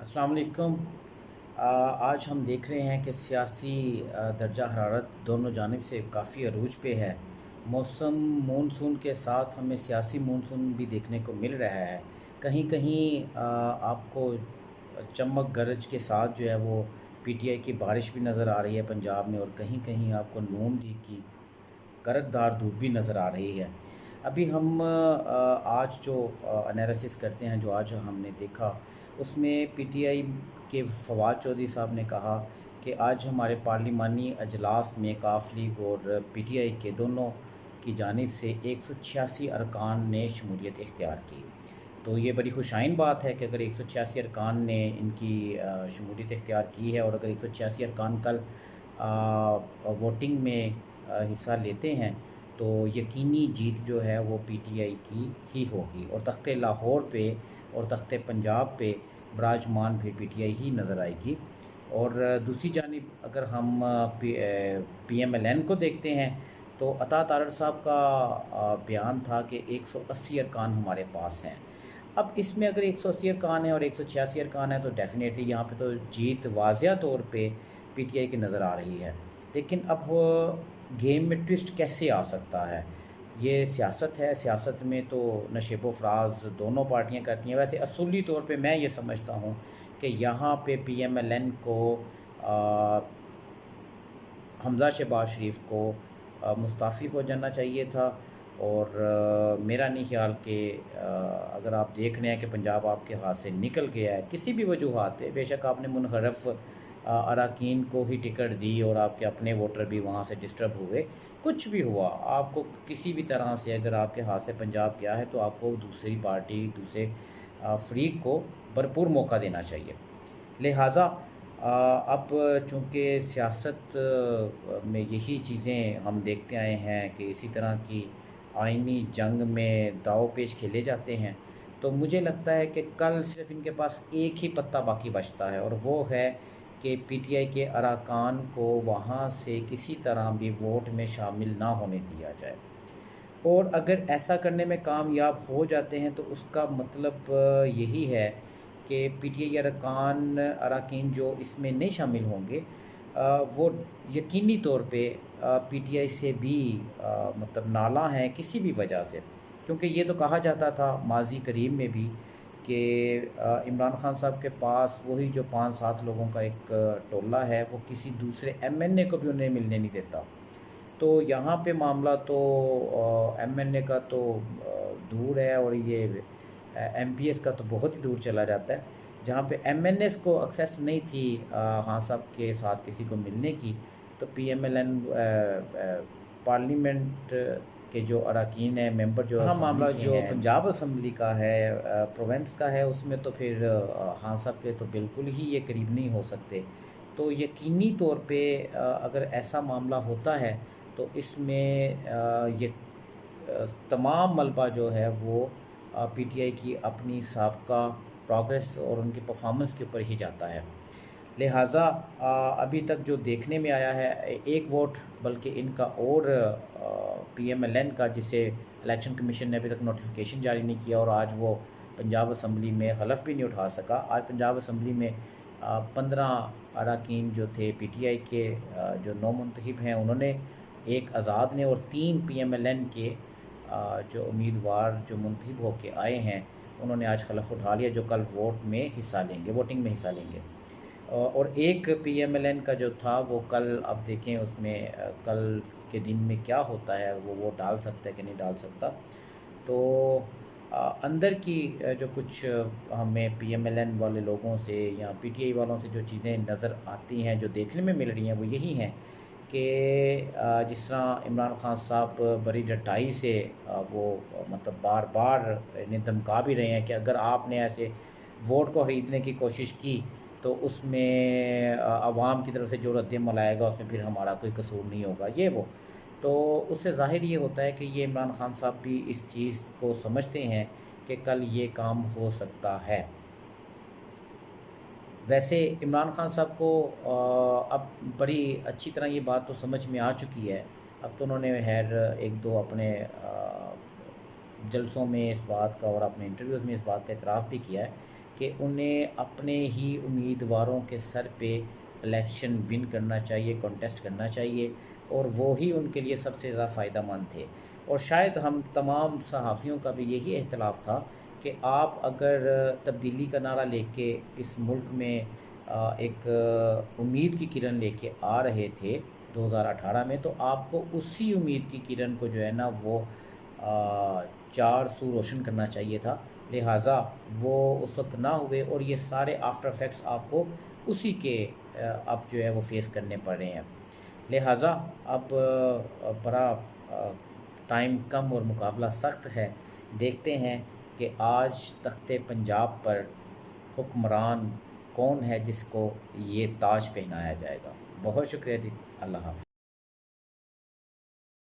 अस्सलाम वालेकुम। आज हम देख रहे हैं कि सियासी दर्जा हरारत दोनों जानिब से काफ़ी अरूज पे है। मौसम मानसून के साथ हमें सियासी मानसून भी देखने को मिल रहा है। कहीं कहीं आपको चमक गरज के साथ जो है वो पीटीआई की बारिश भी नज़र आ रही है पंजाब में, और कहीं कहीं आपको नून लीग की कड़कदार धूप भी नज़र आ रही है। अभी हम आज जो एनालिसिस करते हैं, जो आज हमने देखा, उसमें पीटीआई के फवाद चौधरी साहब ने कहा कि आज हमारे पार्लिमानी अजलास में काफ लीग और पीटीआई के दोनों की जानिब से 186 अरकान ने शमूलियत इख्तियार की। तो ये बड़ी खुशाइन बात है कि अगर 186 अरकान ने इनकी शमूलियत इख्तियार की है, और अगर 186 अरकान कल वोटिंग में हिस्सा लेते हैं तो यकीनी जीत जो है वो पीटीआई की ही होगी, और तख्ते लाहौर पे और तख्ते पंजाब पे बराजमान भी पीटीआई ही नज़र आएगी। और दूसरी जानिब अगर हम पीएमएलएन को देखते हैं तो अता तारड़ साहब का बयान था कि 180 अरकान हमारे पास हैं। अब इसमें अगर 180 अरकान है और 186 अरकान है तो डेफ़िनेटली यहाँ पे तो जीत वाज़िया तौर पे पीटीआई की नज़र आ रही है। लेकिन अब वो गेम में ट्विस्ट कैसे आ सकता है? ये सियासत है, सियासत में तो नशेब व फ़राज़ दोनों पार्टियां करती हैं। वैसे असूली तौर पे मैं ये समझता हूँ कि यहाँ पे पीएमएलएन को आ, हमज़ा शहबाज शरीफ को मुस्ताफ़ी हो जाना चाहिए था। और मेरा नहीं ख्याल कि अगर आप देख रहे हैं कि पंजाब आपके हाथ से निकल गया है किसी भी वजूहात पे, बेशक आपने मुनहरफ अरकान को ही टिकट दी और आपके अपने वोटर भी वहाँ से डिस्टर्ब हुए, कुछ भी हुआ, आपको किसी भी तरह से अगर आपके हाथ से पंजाब गया है तो आपको दूसरी पार्टी, दूसरे फ्रीक को भरपूर मौका देना चाहिए। लिहाजा अब चूँकि सियासत में यही चीज़ें हम देखते आए हैं कि इसी तरह की आइनी जंग में दाव पेच खेले जाते हैं, तो मुझे लगता है कि कल सिर्फ इनके पास एक ही पत्ता बाकी बचता है, और वो है कि पीटीआई के अरकान को वहाँ से किसी तरह भी वोट में शामिल ना होने दिया जाए। और अगर ऐसा करने में कामयाब हो जाते हैं तो उसका मतलब यही है कि पीटीआई अरकान जो इसमें नहीं शामिल होंगे वो यकीनी तौर पे पीटीआई से भी मतलब नाला हैं किसी भी वजह से। क्योंकि ये तो कहा जाता था माजी करीब में भी कि इमरान खान साहब के पास वही जो 5-7 लोगों का एक टोला है, वो किसी दूसरे एमएनए को भी उन्हें मिलने नहीं देता। तो यहाँ पे मामला तो एमएनए का तो दूर है, और ये एमपीएस का तो बहुत ही दूर चला जाता है। जहाँ पे एमएनएस को एक्सेस नहीं थी खान साहब के साथ किसी को मिलने की, तो पीएमएलएन पार्लियामेंट के जो अरकान है, मेंबर जो हाँ, मामला जो पंजाब असम्बली का है, प्रोविंस का है, उसमें तो फिर खान साहब के तो बिल्कुल ही ये करीब नहीं हो सकते। तो यकीनी तौर पे अगर ऐसा मामला होता है तो इसमें ये तमाम मलबा जो है वो पीटीआई की अपनी साबका प्रोग्रेस और उनकी परफॉर्मेंस के ऊपर ही जाता है। लिहाजा अभी तक जो देखने में आया है, एक वोट बल्कि इनका और पीएमएलएन का, जिसे इलेक्शन कमीशन ने अभी तक नोटिफिकेशन जारी नहीं किया, और आज वो पंजाब असम्बली में हलफ भी नहीं उठा सका। आज पंजाब असम्बली में 15 अरकान जो थे पीटीआई के, जो नौ मुंतखब हैं उन्होंने, एक आज़ाद ने, और 3 पीएमएलएन के जो उम्मीदवार जो मुंतखब होके आए हैं उन्होंने आज हलफ उठा लिया, जो कल वोटिंग में हिस्सा लेंगे। और एक पीएमएलएन का जो था वो कल, अब देखें उसमें कल के दिन में क्या होता है, वो वोट डाल सकता है कि नहीं डाल सकता। तो अंदर की जो कुछ हमें पीएमएलएन वाले लोगों से या पीटीआई वालों से जो चीज़ें नज़र आती हैं, जो देखने में मिल रही हैं, वो यही हैं कि जिस तरह इमरान खान साहब बड़ी डटाई से वो मतलब बार बार इन्हें धमका भी रहे हैं कि अगर आपने ऐसे वोट को ख़रीदने की कोशिश की तो उसमें आवाम की तरफ से जो रद्दमल आएगा उसमें फिर हमारा कोई कसूर नहीं होगा, ये वो। तो उससे ज़ाहिर ये होता है कि ये इमरान खान साहब भी इस चीज़ को समझते हैं कि कल ये काम हो सकता है। वैसे इमरान खान साहब को अब बड़ी अच्छी तरह ये बात तो समझ में आ चुकी है। अब तो उन्होंने खैर एक दो अपने जलसों में इस बात का और अपने इंटरव्यूज़ में इस बात का इतराफ़ भी किया है कि उन्हें अपने ही उम्मीदवारों के सर पे इलेक्शन विन करना चाहिए, कॉन्टेस्ट करना चाहिए, और वो ही उनके लिए सबसे ज़्यादा फ़ायदेमंद थे। और शायद हम तमाम सहाफ़ियों का भी यही इख्तिलाफ़ था कि आप अगर तब्दीली का नारा लेके इस मुल्क में एक उम्मीद की किरण लेके आ रहे थे 2018 में, तो आपको उसी उम्मीद की किरण को जो है ना वो चार सू रोशन करना चाहिए था। लिहाजा वो उस वक्त ना हुए और ये सारे आफ्टर इफ़ेक्ट्स आपको उसी के अब जो है वो फेस करने पड़ रहे हैं। लिहाजा अब बड़ा टाइम कम और मुकाबला सख्त है। देखते हैं कि आज तख्ते पंजाब पर हुक्मरान कौन है जिसको ये ताज पहनाया जाएगा। बहुत शुक्रिया जी। अल्लाह हाफ़िज़।